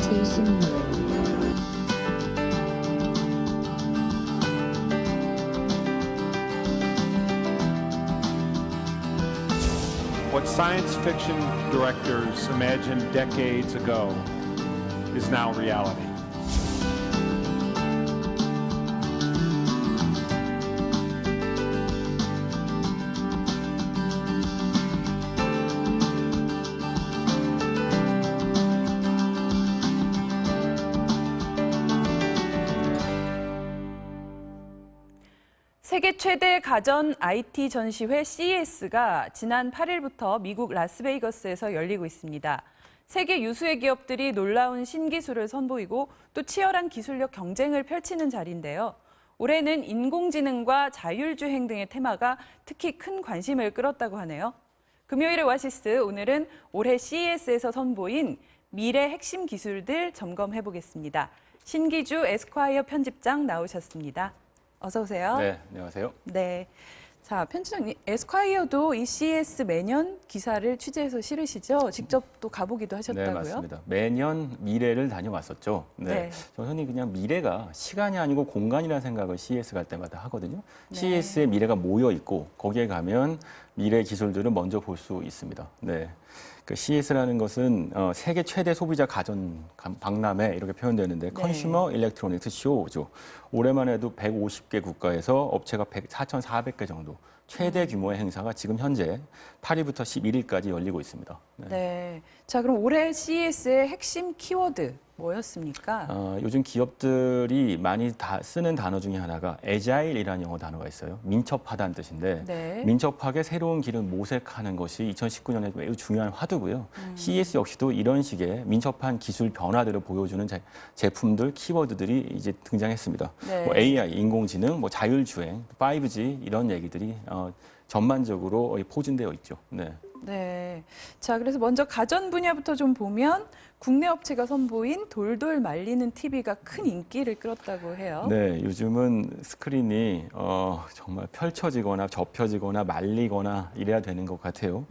Jason Wu. What science fiction directors imagined decades ago is now reality. 세계 최대 가전 IT 전시회 CES가 지난 8일부터 미국 라스베이거스에서 열리고 있습니다. 세계 유수의 기업들이 놀라운 신기술을 선보이고 또 치열한 기술력 경쟁을 펼치는 자리인데요. 올해는 인공지능과 자율주행 등의 테마가 특히 큰 관심을 끌었다고 하네요. 금요일의 오아시스, 오늘은 올해 CES에서 선보인 미래 핵심 기술들 점검해 보겠습니다. 신기주 에스콰이어 편집장 나오셨습니다. 어서 오세요. 네, 안녕하세요. 네. 자, 편집장님, 에스콰이어도 이 CES 매년 기사를 취재해서 실으시죠? 직접 또 가보기도 하셨다고요? 네, 맞습니다. 매년 미래를 다녀왔었죠. 네. 저는 흔히 그냥 미래가 시간이 아니고 공간이라는 생각을 CES 갈 때마다 하거든요. 네. CES에 미래가 모여 있고 거기에 가면 미래 기술들을 먼저 볼 수 있습니다. 네. 그 CES라는 것은 세계 최대 소비자 가전 박람회 이렇게 표현되는데 컨슈머 일렉트로닉스 쇼죠. 올해만 해도 150개 국가에서 업체가 4,400개 정도 최대 규모의 행사가 지금 현재 8일부터 11일까지 열리고 있습니다. 네. 네. 자, 그럼 올해 CES의 핵심 키워드 뭐였습니까? 요즘 기업들이 많이 쓰는 단어 중에 하나가 애자일이라는 영어 단어가 있어요. 민첩하다는 뜻인데 네. 민첩하게 새로운 길을 모색하는 것이 2019년에 매우 중요한 화두고요. CES 역시도 이런 식의 민첩한 기술 변화들을 보여주는 제품들, 키워드들이 이제 등장했습니다. 네. 뭐 AI, 인공지능, 뭐 자율주행, 5G 이런 얘기들이 전반적으로 포진되어 있죠. 네. 네. 자, 그래서 먼저 가전 분야부터 좀 보면 국내 업체가 선보인 돌돌 말리는 TV가 큰 인기를 끌었다고 해요. 네, 요즘은 스크린이 정말 펼쳐지거나 접혀지거나 말리거나 이래야 되는 것 같아요.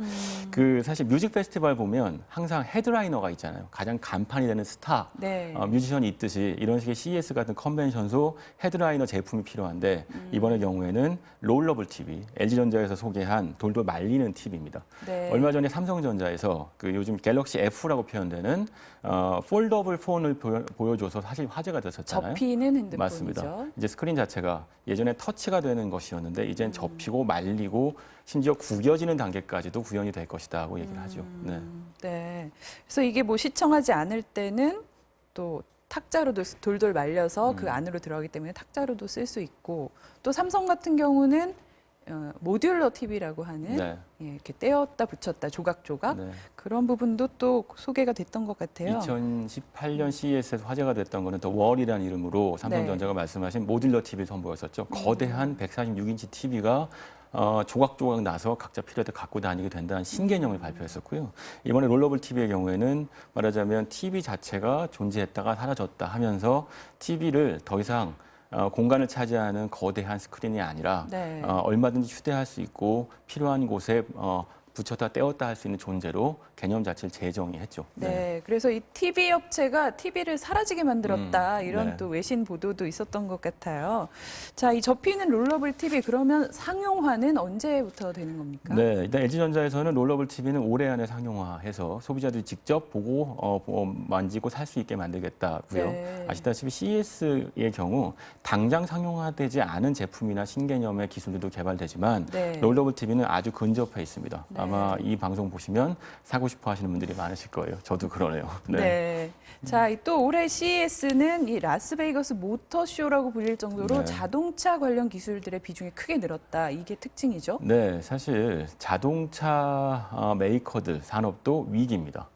그 사실 뮤직 페스티벌 보면 항상 헤드라이너가 있잖아요. 가장 간판이 되는 스타, 네. 뮤지션이 있듯이 이런 식의 CES 같은 컨벤션소 헤드라이너 제품이 필요한데 이번의 경우에는 롤러블 TV, LG전자에서 소개한 돌돌 말리는 TV입니다. 네. 얼마 전에 삼성전자에서 그 요즘 갤럭시 F라고 표현되는 폴더블 폰을 보여줘서 사실 화제가 됐었잖아요. 접히는 핸드폰이죠. 맞습니다. 이제 스크린 자체가 예전에 터치가 되는 것이었는데 이젠 접히고 말리고 심지어 구겨지는 단계까지도 구현이 될 것이다고 얘기를 하죠. 네. 네. 그래서 이게 뭐 시청하지 않을 때는 또 탁자로도 돌돌 말려서 그 안으로 들어가기 때문에 탁자로도 쓸 수 있고 또 삼성 같은 경우는 모듈러 TV라고 하는 네. 예, 이렇게 떼었다 붙였다 조각조각 네. 그런 부분도 또 소개가 됐던 것 같아요. 2018년 CES에서 화제가 됐던 거는 더 월이라는 이름으로 삼성전자가 말씀하신 모듈러 TV를 선보였었죠. 거대한 146인치 TV가 조각조각 나서 각자 필요할 때 갖고 다니게 된다는 신개념을 발표했었고요. 이번에 롤러블 TV의 경우에는 말하자면 TV 자체가 존재했다가 사라졌다 하면서 TV를 더 이상 공간을 차지하는 거대한 스크린이 아니라 네. 얼마든지 휴대할 수 있고 필요한 곳에 붙였다 떼었다 할 수 있는 존재로 개념 자체를 재정의했죠. 네, 그래서 이 TV 업체가 TV를 사라지게 만들었다 이런 네. 또 외신 보도도 있었던 것 같아요. 자, 이 접히는 롤러블 TV 그러면 상용화는 언제부터 되는 겁니까? 네, 일단 LG전자에서는 롤러블 TV는 올해 안에 상용화해서 소비자들이 직접 보고 만지고 살 수 있게 만들겠다고요. 네. 아시다시피 CES의 경우 당장 상용화되지 않은 제품이나 신개념의 기술들도 개발되지만 네. 롤러블 TV는 아주 근접해 있습니다. 네. 아마 이 방송 보시면 사고 싶어 하시는 분들이 많으실 거예요. 저도 그러네요. 네. 자, 또 올해 CES는 이 라스베이거스 모터쇼라고 불릴 정도로 네. 자동차 관련 기술들의 비중이 크게 늘었다. 이게 특징이죠. 네, 사실 자동차 메이커들 산업도 위기입니다.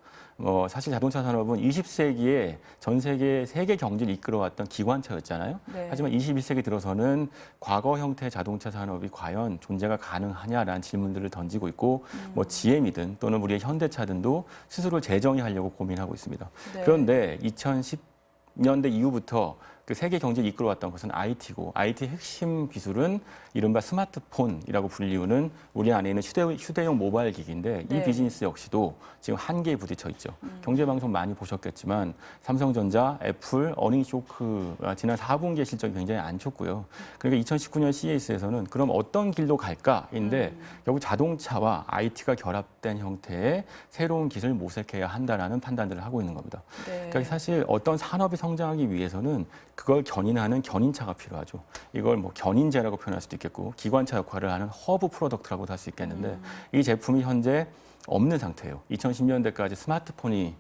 사실 자동차 산업은 20세기에 전 세계 경제를 이끌어왔던 기관차였잖아요. 네. 하지만 21세기 들어서는 과거 형태의 자동차 산업이 과연 존재가 가능하냐라는 질문들을 던지고 있고 뭐 GM이든 또는 우리의 현대차든도 스스로 재정의하려고 고민하고 있습니다. 네. 그런데 2010년대 이후부터 그 세계 경제를 이끌어왔던 것은 IT고 IT 핵심 기술은 이른바 스마트폰이라고 불리우는 우리 안에 있는 휴대용 모바일 기기인데 이 네. 비즈니스 역시도 지금 한계에 부딪혀 있죠. 경제방송 많이 보셨겠지만 삼성전자, 애플, 어닝 쇼크가 지난 4분기의 실적이 굉장히 안 좋고요. 그러니까 2019년 CES에서는 그럼 어떤 길로 갈까인데 결국 자동차와 IT가 결합된 형태의 새로운 기술을 모색해야 한다라는 판단들을 하고 있는 겁니다. 네. 그러니까 사실 어떤 산업이 성장하기 위해서는 그걸 견인하는 견인차가 필요하죠. 이걸 뭐 견인제라고 표현할 수도 있겠고 기관차 역할을 하는 허브 프로덕트라고도 할 수 있겠는데 이 제품이 현재 없는 상태예요. 2010년대까지 스마트폰이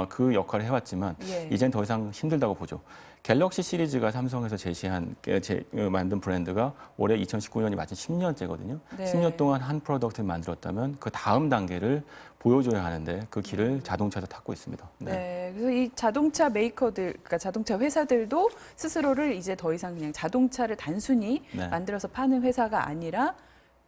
그 역할을 해왔지만 예. 이젠 더 이상 힘들다고 보죠. 갤럭시 시리즈가 삼성에서 만든 브랜드가 올해 2019년이 마침 10년째거든요. 네. 10년 동안 한 프로덕트를 만들었다면 그 다음 단계를 보여줘야 하는데 그 길을 자동차에서 탔고 있습니다. 네. 그래서 이 자동차 메이커들, 그러니까 자동차 회사들도 스스로를 이제 더 이상 그냥 자동차를 단순히 네. 만들어서 파는 회사가 아니라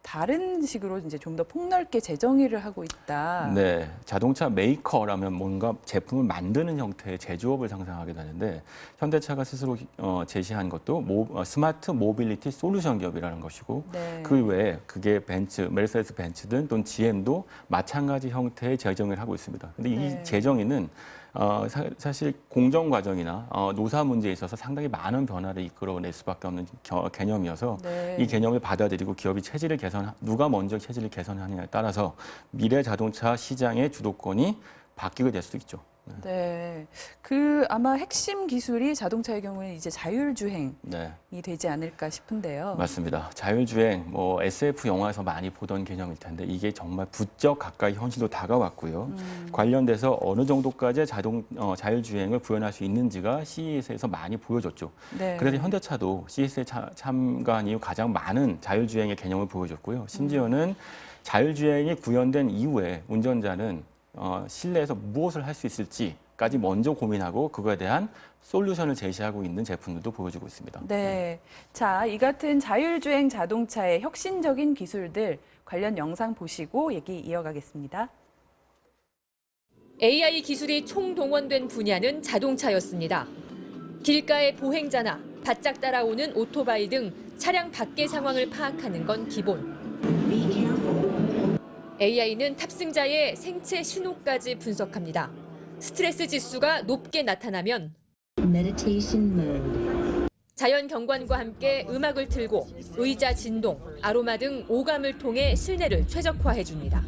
다른 식으로 이제 좀 더 폭넓게 재정의를 하고 있다. 네, 자동차 메이커라면 뭔가 제품을 만드는 형태의 제조업을 상상하게 되는데 현대차가 스스로 제시한 것도 스마트 모빌리티 솔루션 기업이라는 것이고 네. 그 외에 그게 메르세데스 벤츠든 또는 GM도 마찬가지 형태의 재정의를 하고 있습니다. 근데 네. 이 재정의는 사실 공정 과정이나 노사 문제에 있어서 상당히 많은 변화를 이끌어낼 수밖에 없는 개념이어서 네. 이 개념을 받아들이고 기업이 누가 먼저 체질을 개선하느냐에 따라서 미래 자동차 시장의 주도권이 바뀌게 될 수도 있죠. 네. 그 아마 핵심 기술이 자동차의 경우에는 이제 자율주행이 네, 되지 않을까 싶은데요. 맞습니다. 자율주행, SF 영화에서 많이 보던 개념일 텐데 이게 정말 부쩍 가까이 현실로 다가왔고요. 관련돼서 어느 정도까지 자율주행을 구현할 수 있는지가 CES에서 많이 보여줬죠. 네. 그래서 현대차도 CES에 참가한 이후 가장 많은 자율주행의 개념을 보여줬고요. 심지어는 자율주행이 구현된 이후에 운전자는 실내에서 무엇을 할 수 있을지까지 먼저 고민하고 그거에 대한 솔루션을 제시하고 있는 제품들도 보여주고 있습니다. 네. 자, 이 같은 자율주행 자동차의 혁신적인 기술들 관련 영상 보시고 얘기 이어가겠습니다. AI 기술이 총동원된 분야는 자동차였습니다. 길가의 보행자나 바짝 따라오는 오토바이 등 차량 밖의 상황을 파악하는 건 기본. AI는 탑승자의 생체 신호까지 분석합니다. 스트레스 지수가 높게 나타나면 Meditation mode. 자연 경관과 함께 음악을 틀고 의자 진동, 아로마 등 오감을 통해 실내를 최적화해줍니다.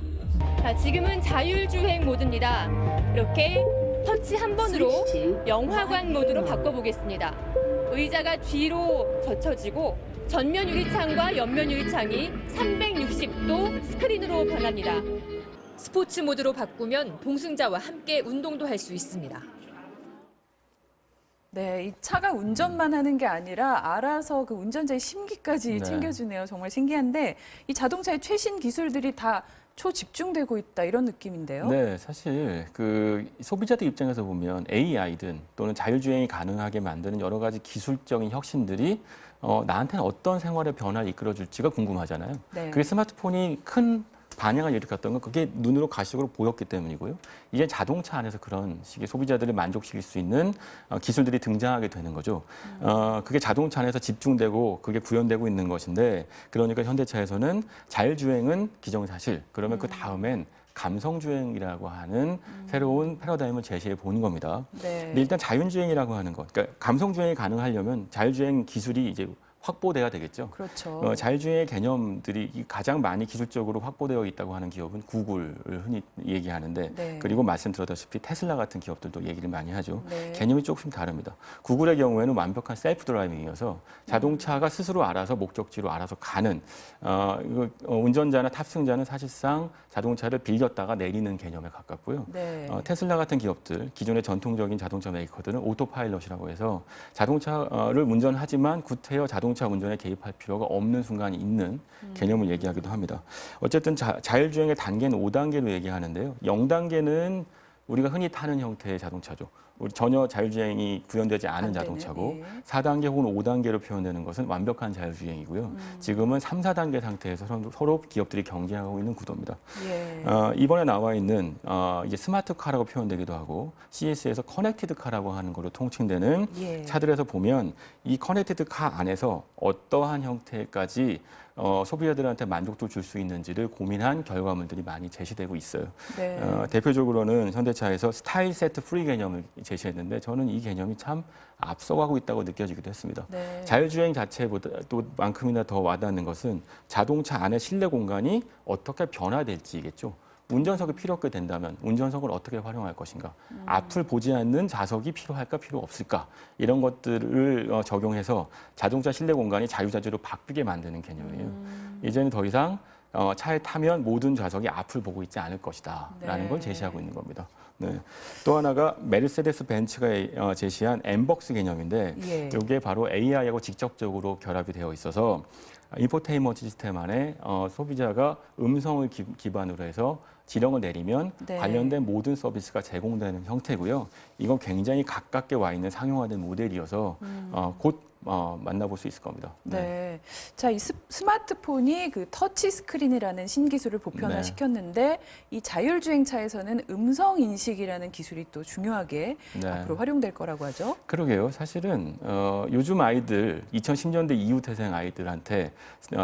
자, 지금은 자율주행 모드입니다. 이렇게 터치 한 번으로 영화관 모드로 바꿔보겠습니다. 의자가 뒤로 젖혀지고 전면 유리창과 옆면 유리창이 360도 스크린으로 변합니다. 스포츠 모드로 바꾸면 동승자와 함께 운동도 할 수 있습니다. 네, 이 차가 운전만 하는 게 아니라 알아서 그 운전자의 심기까지 네. 챙겨주네요. 정말 신기한데 이 자동차의 최신 기술들이 다 초집중되고 있다 이런 느낌인데요. 네, 사실 그 소비자들 입장에서 보면 AI든 또는 자율주행이 가능하게 만드는 여러 가지 기술적인 혁신들이 나한테는 어떤 생활의 변화를 이끌어줄지가 궁금하잖아요. 네. 그게 스마트폰이 큰 반향을 일으켰던 건 그게 눈으로 가시적으로 보였기 때문이고요. 이제 자동차 안에서 그런 식의 소비자들을 만족시킬 수 있는 기술들이 등장하게 되는 거죠. 그게 자동차 안에서 집중되고 그게 구현되고 있는 것인데 그러니까 현대차에서는 자율주행은 기정사실. 그러면 그 다음엔 감성주행이라고 하는 새로운 패러다임을 제시해 보는 겁니다. 네. 근데 일단 자율주행이라고 하는 것, 그러니까 감성주행이 가능하려면 자율주행 기술이 이제 확보돼야 되겠죠. 그렇죠. 자율주행의 개념들이 가장 많이 기술적으로 확보되어 있다고 하는 기업은 구글을 흔히 얘기하는데 네. 그리고 말씀드렸다시피 테슬라 같은 기업들도 얘기를 많이 하죠. 네. 개념이 조금 다릅니다. 구글의 경우에는 완벽한 셀프 드라이빙이어서 자동차가 스스로 알아서 목적지로 알아서 가는 운전자나 탑승자는 사실상 자동차를 빌렸다가 내리는 개념에 가깝고요. 네. 테슬라 같은 기업들, 기존의 전통적인 자동차 메이커들은 오토파일럿이라고 해서 자동차를 운전하지만 구태여 자동차 운전에 개입할 필요가 없는 순간이 있는 개념을 얘기하기도 합니다. 어쨌든 자율주행의 단계는 5단계로 얘기하는데요. 0단계는 우리가 흔히 타는 형태의 자동차죠. 우리 전혀 자율주행이 구현되지 않은 안 되는, 자동차고 예. 4단계 혹은 5단계로 표현되는 것은 완벽한 자율주행이고요. 지금은 3, 4단계 상태에서 서로 기업들이 경쟁하고 있는 구도입니다. 예. 이번에 나와 있는 이제 스마트카라고 표현되기도 하고 CES에서 커넥티드카라고 하는 걸로 통칭되는 예. 차들에서 보면 이 커넥티드카 안에서 어떠한 형태까지 소비자들한테 만족도를 줄 수 있는지를 고민한 결과물들이 많이 제시되고 있어요. 네. 대표적으로는 현대차에서 스타일 세트 프리 개념을 제시했는데 저는 이 개념이 참 앞서가고 있다고 느껴지기도 했습니다. 네. 자율주행 자체보다 또 만큼이나 더 와닿는 것은 자동차 안의 실내 공간이 어떻게 변화될지겠죠. 운전석이 필요 없게 된다면 운전석을 어떻게 활용할 것인가, 앞을 보지 않는 좌석이 필요할까 필요 없을까 이런 것들을 적용해서 자동차 실내 공간이 자유자재로 바뀌게 만드는 개념이에요. 이제는 더 이상 차에 타면 모든 좌석이 앞을 보고 있지 않을 것이다라는 네. 걸 제시하고 있는 겁니다. 네. 또 하나가 메르세데스 벤츠가 제시한 엠벅스 개념인데 예. 이게 바로 AI하고 직접적으로 결합이 되어 있어서 인포테인먼트 시스템 안에 소비자가 음성을 기반으로 해서 지령을 내리면 네. 관련된 모든 서비스가 제공되는 형태고요. 이건 굉장히 가깝게 와 있는 상용화된 모델이어서 곧 만나볼 수 있을 겁니다. 네. 자, 이 스마트폰이 그 터치 스크린이라는 신기술을 보편화시켰는데 이 자율주행차에서는 음성 인식이라는 기술이 또 중요하게 네. 앞으로 활용될 거라고 하죠. 그러게요. 사실은 요즘 아이들, 2010년대 이후 태생 아이들한테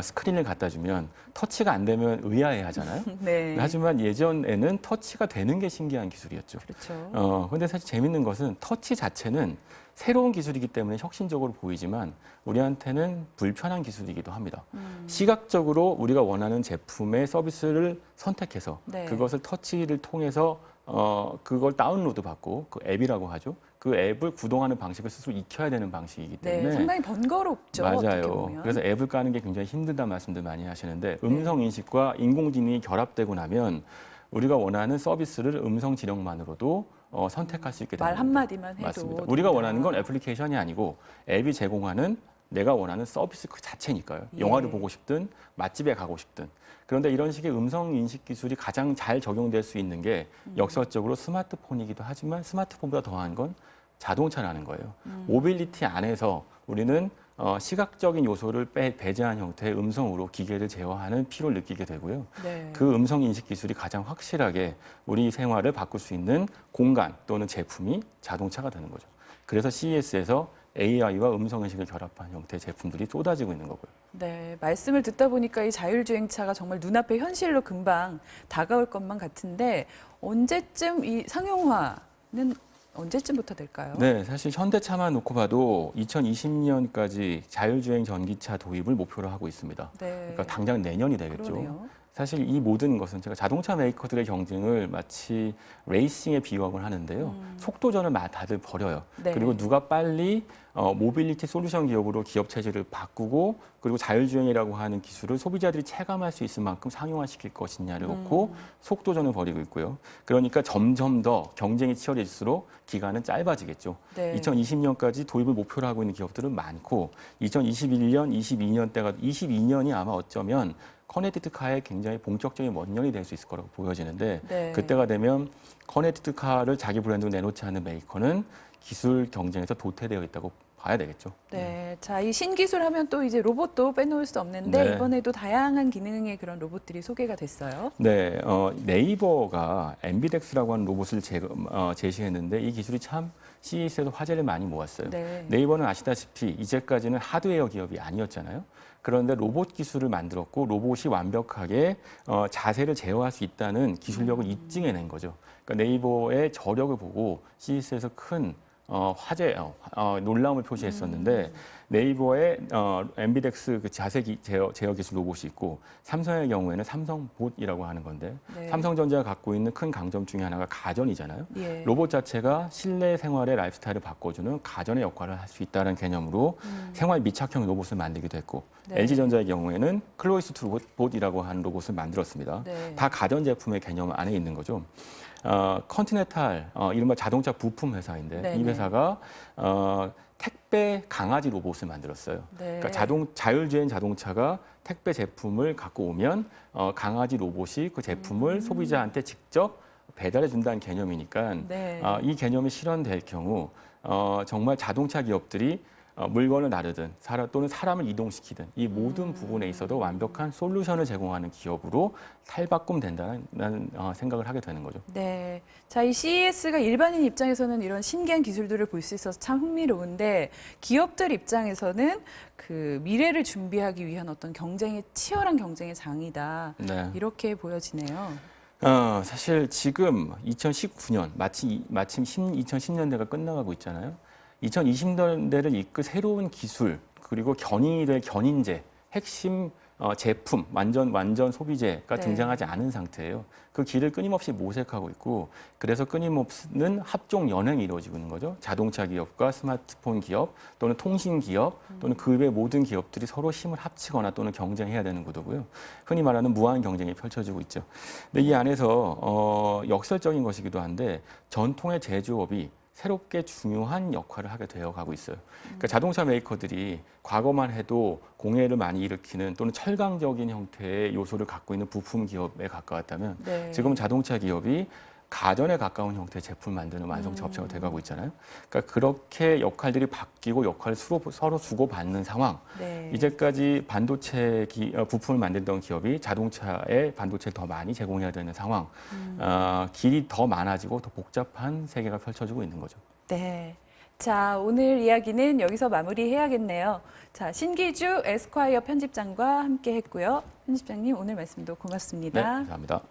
스크린을 갖다 주면 터치가 안 되면 의아해 하잖아요. 네. 하지만 예전에는 터치가 되는 게 신기한 기술이었죠. 그렇죠. 근데 사실 재밌는 것은 터치 자체는 새로운 기술이기 때문에 혁신적으로 보이지만 우리한테는 불편한 기술이기도 합니다. 시각적으로 우리가 원하는 제품의 서비스를 선택해서 네. 그것을 터치를 통해서 그걸 다운로드 받고 그 앱이라고 하죠. 그 앱을 구동하는 방식을 스스로 익혀야 되는 방식이기 때문에 네, 상당히 번거롭죠. 어떻게 맞아요. 보면. 그래서 앱을 까는 게 굉장히 힘들다 말씀들 많이 하시는데 음성 인식과 인공지능이 결합되고 나면 우리가 원하는 서비스를 음성 지령만으로도 선택할 수 있게 됩니다. 말 한마디만 해도 맞습니다. 우리가 된다. 원하는 건 애플리케이션이 아니고 앱이 제공하는 내가 원하는 서비스 그 자체니까요. 예. 영화를 보고 싶든 맛집에 가고 싶든. 그런데 이런 식의 음성 인식 기술이 가장 잘 적용될 수 있는 게 역설적으로 스마트폰이기도 하지만 스마트폰보다 더한 건 자동차라는 거예요. 모빌리티 안에서 우리는 시각적인 요소를 배제한 형태의 음성으로 기계를 제어하는 필요를 느끼게 되고요. 네. 그 음성 인식 기술이 가장 확실하게 우리 생활을 바꿀 수 있는 공간 또는 제품이 자동차가 되는 거죠. 그래서 CES에서 AI와 음성 인식을 결합한 형태의 제품들이 쏟아지고 있는 거고요. 네, 말씀을 듣다 보니까 이 자율주행차가 정말 눈앞에 현실로 금방 다가올 것만 같은데 언제쯤 이 상용화는 언제쯤부터 될까요? 네, 사실 현대차만 놓고 봐도 2020년까지 자율주행 전기차 도입을 목표로 하고 있습니다. 네. 그러니까 당장 내년이 되겠죠. 그러네요. 사실 이 모든 것은 제가 자동차 메이커들의 경쟁을 마치 레이싱에 비유하곤 하는데요. 속도전을 다들 벌여요. 네. 그리고 누가 빨리 모빌리티 솔루션 기업으로 기업 체질을 바꾸고 그리고 자율주행이라고 하는 기술을 소비자들이 체감할 수 있을 만큼 상용화시킬 것이냐를 놓고 속도전을 벌이고 있고요. 그러니까 점점 더 경쟁이 치열해질수록 기간은 짧아지겠죠. 네. 2020년까지 도입을 목표로 하고 있는 기업들은 많고 2021년, 22년 때가 22년이 아마 어쩌면 커넥티드카의 굉장히 본격적인 원년이 될 수 있을 거라고 보여지는데 네. 그때가 되면 커넥티드카를 자기 브랜드로 내놓지 않은 메이커는 기술 경쟁에서 도태되어 있다고 봐야 되겠죠. 네, 자, 이 신기술 하면 또 이제 로봇도 빼놓을 수 없는데 네. 이번에도 다양한 기능의 그런 로봇들이 소개가 됐어요. 네, 네이버가 엠비덱스라고 하는 로봇을 제시했는데 이 기술이 참 CES에도 화제를 많이 모았어요. 네. 네이버는 아시다시피 이제까지는 하드웨어 기업이 아니었잖아요. 그런데 로봇 기술을 만들었고 로봇이 완벽하게 자세를 제어할 수 있다는 기술력을 입증해낸 거죠. 그러니까 네이버의 저력을 보고 CES에서 큰 놀라움을 표시했었는데 네이버의 엠비덱스 그 자세 제어 기술 로봇이 있고 삼성의 경우에는 삼성봇이라고 하는 건데 네. 삼성전자가 갖고 있는 큰 강점 중에 하나가 가전이잖아요. 예. 로봇 자체가 실내 생활의 라이프스타일을 바꿔주는 가전의 역할을 할 수 있다는 개념으로 생활 밀착형 로봇을 만들기도 했고 네. LG전자의 경우에는 클로이스트 봇이라고 하는 로봇을 만들었습니다. 네. 다 가전 제품의 개념 안에 있는 거죠. 컨티넨탈 이른바 자동차 부품 회사인데 네네. 이 회사가 택배 강아지 로봇을 만들었어요. 네. 그러니까 자율주행 자동차가 택배 제품을 갖고 오면 강아지 로봇이 그 제품을 소비자한테 직접 배달해 준다는 개념이니까 네. 이 개념이 실현될 경우 정말 자동차 기업들이 물건을 나르든 또는 사람을 이동시키든 이 모든 부분에 있어도 완벽한 솔루션을 제공하는 기업으로 탈바꿈된다는 생각을 하게 되는 거죠. 네. 자, 이 CES가 일반인 입장에서는 이런 신기한 기술들을 볼 수 있어서 참 흥미로운데 기업들 입장에서는 그 미래를 준비하기 위한 어떤 치열한 경쟁의 장이다. 네. 이렇게 보여지네요. 사실 지금 2019년 마침 2010년대가 끝나가고 있잖아요. 2020년대를 이끌 새로운 기술 그리고 견인이 견인제, 핵심 제품, 완전 소비재가 네. 등장하지 않은 상태예요. 그 길을 끊임없이 모색하고 있고 그래서 끊임없는 합종 연행이 이루어지고 있는 거죠. 자동차 기업과 스마트폰 기업 또는 통신 기업 또는 그 외 모든 기업들이 서로 힘을 합치거나 또는 경쟁해야 되는 구도고요. 흔히 말하는 무한 경쟁이 펼쳐지고 있죠. 근데 이 안에서 역설적인 것이기도 한데 전통의 제조업이 새롭게 중요한 역할을 하게 되어 가고 있어요. 그러니까 자동차 메이커들이 과거만 해도 공해를 많이 일으키는 또는 철강적인 형태의 요소를 갖고 있는 부품 기업에 가까웠다면 네. 지금 자동차 기업이 가전에 가까운 형태의 제품을 만드는 완성차 업체가 돼가고 있잖아요. 그러니까 그렇게 역할들이 바뀌고 역할을 서로 주고받는 상황. 네. 이제까지 반도체 부품을 만들던 기업이 자동차에 반도체를 더 많이 제공해야 되는 상황. 길이 더 많아지고 더 복잡한 세계가 펼쳐지고 있는 거죠. 네. 자, 오늘 이야기는 여기서 마무리해야겠네요. 자, 신기주 에스콰이어 편집장과 함께 했고요. 편집장님, 오늘 말씀도 네, 고맙습니다. 감사합니다.